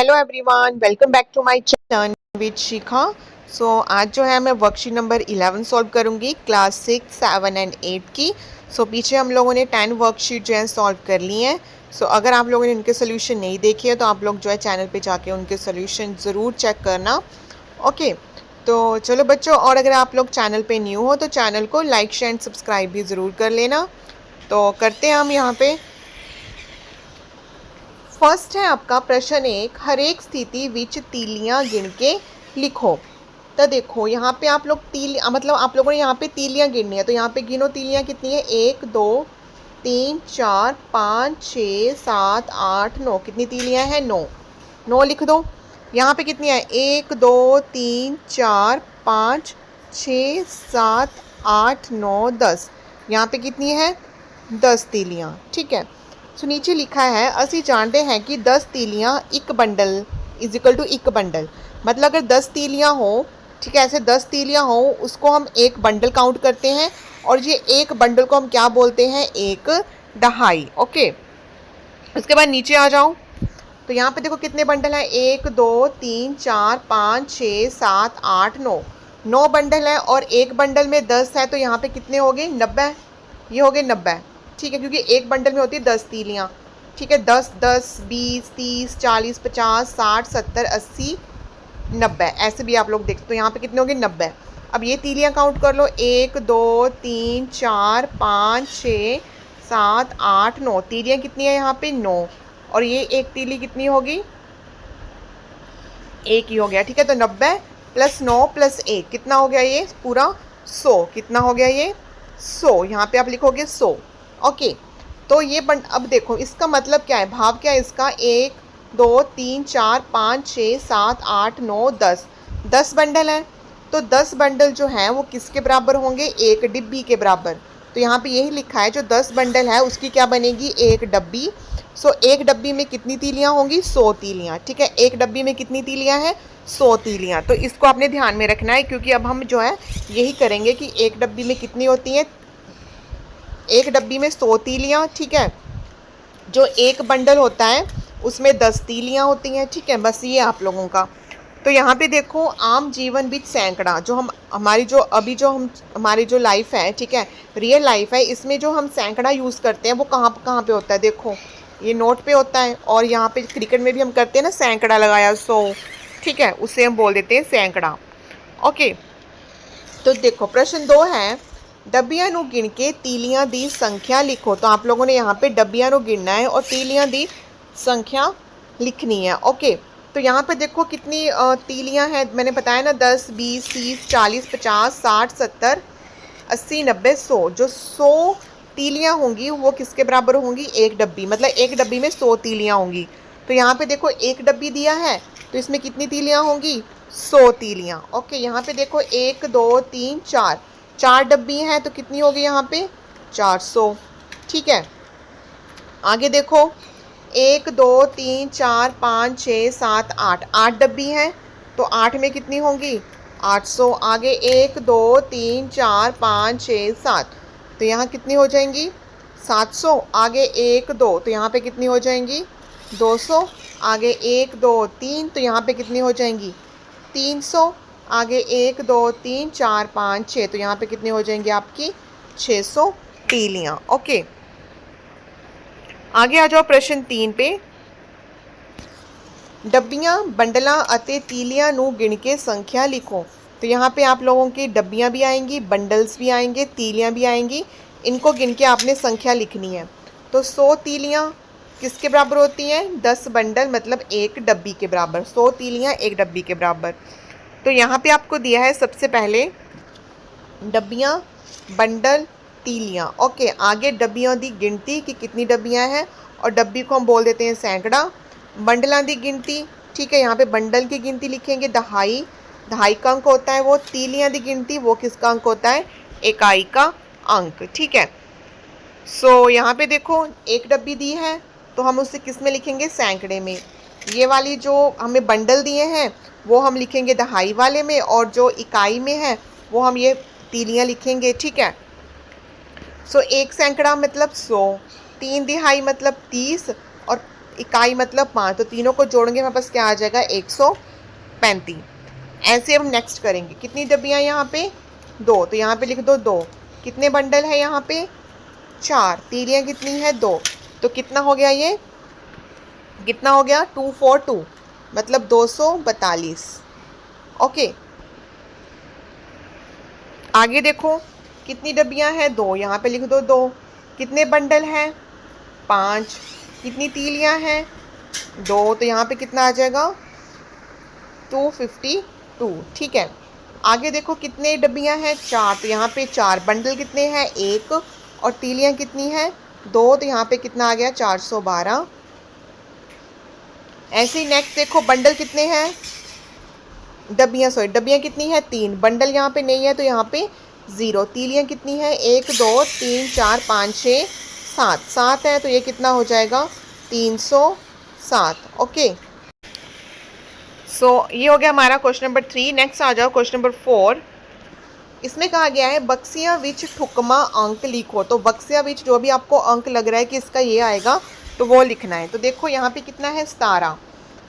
Hello everyone, welcome back to my channel with Shikha. आज जो है मैं वर्कशीट नंबर 11 सॉल्व करूंगी क्लास 6, 7 एंड 8 की। पीछे हम लोगों ने 10 वर्कशीट जो है सॉल्व कर ली हैं। अगर आप लोगों ने उनके सोल्यूशन नहीं देखे हैं तो आप लोग जो है चैनल पे जाके उनके सोल्यूशन ज़रूर चेक करना। ओके, तो चलो बच्चों, और अगर आप लोग चैनल पे न्यू हो तो चैनल को लाइक शेयर एंड सब्सक्राइब भी ज़रूर कर लेना। तो करते हैं हम यहाँ पे। फर्स्ट है आपका प्रश्न एक, हर एक स्थिति विच तीलियां गिन के लिखो। तो देखो यहाँ पे आप लोग मतलब आप लोगों ने यहाँ पे तीलियां गिननी है, तो यहाँ पे गिनो तीलियां कितनी है। 1 2 3 4 5 6 7 8 9। कितनी तीलियां हैं? 9। 9 लिख दो। यहाँ पे कितनी है? 1 2 3 4 5 6 7 8 9 10। यहाँ पे कितनी है? 10 तीलियां। ठीक है। नीचे लिखा है, असी जानते हैं कि 10 तीलियां एक बंडल इज इक्वल टू एक बंडल। मतलब अगर 10 तीलियां हो, ठीक है, ऐसे 10 तीलियां हो, उसको हम एक बंडल काउंट करते हैं। और ये एक बंडल को हम क्या बोलते हैं? एक दहाई। ओके, उसके बाद नीचे आ जाओ तो यहाँ पे देखो कितने बंडल हैं। 1 2 3 4 5 6 7 8 9। 9 बंडल है और एक बंडल में 10 है, तो यहाँ पे कितने हो गए? 90। ये हो गए 90। ठीक है, क्योंकि एक बंडल में होती है 10 तीलियाँ। ठीक है, 10 10 20 30 40 50 60 70 80 90, ऐसे भी आप लोग देखते हो। यहाँ पे कितने हो गए? 90। अब ये तीलियाँ काउंट कर लो। 1 2 3 4 5 6 7 8 9। तीलियाँ कितनी है यहाँ पे? 9। और ये एक तीली कितनी होगी? एक ही हो गया। ठीक है, तो 90 प्लस 9 प्लस 1 कितना हो गया? ये पूरा 100। कितना हो गया ये? 100। यहाँ पे आप लिखोगे 100। ओके, तो ये अब देखो इसका मतलब क्या है, भाव क्या है इसका। 1 2 3 4 5 6 7 8 9 10। 10 बंडल हैं, तो 10 बंडल जो हैं वो किसके बराबर होंगे? एक डिब्बी के बराबर। तो यहाँ पे यही लिखा है, जो 10 बंडल है उसकी क्या बनेगी? एक डब्बी। एक डब्बी में कितनी तीलियाँ होंगी? 100 तीलियाँ। ठीक है, एक डब्बी में कितनी तीलियाँ हैं? 100 तीलियाँ। तो इसको आपने ध्यान में रखना है, क्योंकि अब हम जो है यही करेंगे कि एक डब्बी में कितनी होती हैं? एक डब्बी में 100 तीलियाँ। ठीक है, जो एक बंडल होता है उसमें 10 तीलियाँ होती हैं। ठीक है, बस ये आप लोगों का। तो यहाँ पे देखो, आम जीवन बीच सैकड़ा, जो हम हमारी जो अभी जो हम हमारी जो लाइफ है, ठीक है, रियल लाइफ है, इसमें जो हम सैकड़ा यूज़ करते हैं वो कहाँ कहाँ पे होता है? देखो ये नोट पे होता है, और यहाँ पे क्रिकेट में भी हम करते हैं ना, सैकड़ा लगाया 100। ठीक है, उसे हम बोल देते हैं सैकड़ा। ओके, तो देखो प्रश्न 2 है, डब्बियां नू गिन के तीलियां दी संख्या लिखो। तो आप लोगों ने यहाँ पे डब्बियां नू गिनना है और तीलियां दी संख्या लिखनी है। ओके, तो यहाँ पे देखो कितनी तीलियां हैं, मैंने बताया ना, 10 20 30 40 50 60 70 80 90 100। जो 100 तीलियां होंगी वो किसके बराबर होंगी? एक डब्बी। मतलब एक डब्बी में 100 तीलियां होंगी। तो यहाँ पे देखो एक डब्बी दिया है, तो इसमें कितनी तीलियां होंगी? 100 तीलियां। ओके, यहाँ पे देखो 1 2 3 4, 4 डब्बी हैं, तो कितनी होगी यहाँ पे? 400। ठीक है, आगे देखो 1 2 3 4 5 6 7 8, 8 डब्बी हैं, तो 8 में कितनी होंगी? 800। आगे 1 2 3 4 5 6 7, तो यहाँ कितनी हो जाएंगी? 700। आगे 1 2, तो यहाँ पे कितनी हो जाएंगी? 200। आगे 1 2 3, तो यहाँ पे कितनी हो जाएंगी? 300। आगे 1 2 3 4 5 6, तो यहाँ पे कितनी हो जाएंगी आपकी? 600 तीलियाँ। ओके, आगे आ जाओ प्रश्न 3 पे। डब्बियां बंडलां अते तीलियां नू गिन के संख्या लिखो। तो यहाँ पे आप लोगों की डब्बियां भी आएंगी, बंडल्स भी आएंगे, तीलियां भी आएंगी। इनको गिन के आपने संख्या लिखनी है। तो 100 तीलियां किसके बराबर होती हैं? 10 बंडल, मतलब एक डब्बी के बराबर। 100 तीलियां एक डब्बी के बराबर। तो यहाँ पे आपको दिया है सबसे पहले डब्बियां, बंडल, तीलियां। ओके, आगे डब्बियों की गिनती कि कितनी डब्बियां हैं, और डब्बी को हम बोल देते हैं सैकड़ा। बंडलों की गिनती, ठीक है, यहाँ पे बंडल की गिनती लिखेंगे दहाई। दहाई का अंक होता है वो। तीलियां की गिनती, वो किसका अंक होता है? इकाई का अंक। ठीक है, यहाँ पे देखो एक डब्बी दी है, तो हम उसे किस में लिखेंगे? सैकड़े में। ये वाली जो हमें बंडल दिए हैं वो हम लिखेंगे दहाई वाले में, और जो इकाई में है वो हम ये तीलियां लिखेंगे। ठीक है, एक सैकड़ा मतलब 100, 3 तिहाई मतलब 30, और इकाई मतलब 5, तो तीनों को जोड़ेंगे हमारे पास क्या आ जाएगा 135। ऐसे हम नेक्स्ट करेंगे। कितनी डब्बियाँ यहाँ पे 2, तो यहाँ पे लिख दो 2। कितने बंडल है यहाँ पे 4, तीलियाँ कितनी है 2, तो कितना हो गया ये, कितना हो गया 242, मतलब 242। ओके, आगे देखो कितनी डब्बियाँ हैं 2, यहाँ पे लिख दो 2। कितने बंडल हैं 5, कितनी तीलियाँ हैं 2, तो यहाँ पे कितना आ जाएगा 252। ठीक है, आगे देखो कितने डब्बियाँ हैं 4, तो यहाँ पे 4, बंडल कितने हैं 1 और तीलियाँ कितनी हैं 2, तो यहाँ पे कितना आ गया 412। ऐसे ही नेक्स्ट देखो बंडल कितने हैं, डब्बियाँ कितनी है 3, बंडल यहाँ पे नहीं है तो यहाँ पे 0, तीलियाँ कितनी है 1 2 3 4 5 6 7, 7 है तो ये कितना हो जाएगा 307। ओके, सो ये हो गया हमारा क्वेश्चन नंबर 3। नेक्स्ट आ जाओ क्वेश्चन नंबर 4। इसमें कहा गया है बक्सियां विच ठुकमा अंक लिखो। तो बक्सियां विच जो भी आपको अंक लग रहा है कि इसका ये आएगा तो वो लिखना है। तो देखो यहाँ पे कितना है 17,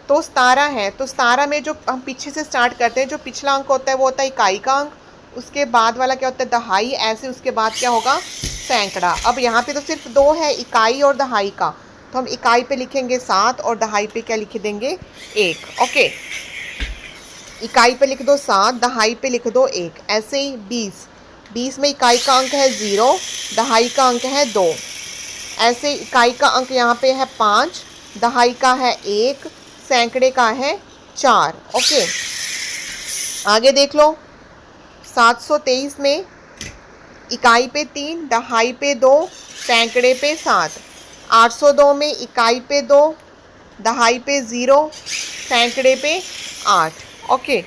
तो 17 है, तो 17 में जो हम पीछे से स्टार्ट करते हैं, जो पिछला अंक होता है वो होता है इकाई का अंक, उसके बाद वाला क्या होता है दहाई, ऐसे उसके बाद क्या होगा सैकड़ा। अब यहाँ पे तो सिर्फ 2 है, इकाई और दहाई का, तो हम इकाई पे लिखेंगे 7 और दहाई पे क्या लिख देंगे 1। ओके, इकाई पे लिख दो 7, दहाई पे लिख दो 1। ऐसे ही 20, 20 में इकाई का अंक है 0, दहाई का अंक है 2। ऐसे इकाई का अंक यहाँ पे है 5, दहाई का है 1, सैकड़े का है 4। ओके, आगे देख लो 723 में इकाई पे 3, दहाई पे 2, सैकड़े पे 7। 802 में इकाई पे 2, दहाई पे 0, सैकड़े पे 8। ओके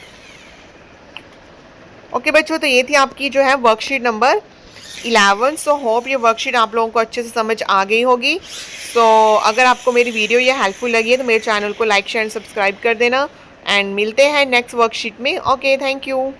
ओके बच्चों, तो ये थी आपकी जो है वर्कशीट नंबर 11। सो होप ये वर्कशीट आप लोगों को अच्छे से समझ आ गई होगी। सो अगर आपको मेरी वीडियो ये हेल्पफुल लगी है तो मेरे चैनल को लाइक शेयर एंड सब्सक्राइब कर देना, एंड मिलते हैं नेक्स्ट वर्कशीट में। Okay, thank you.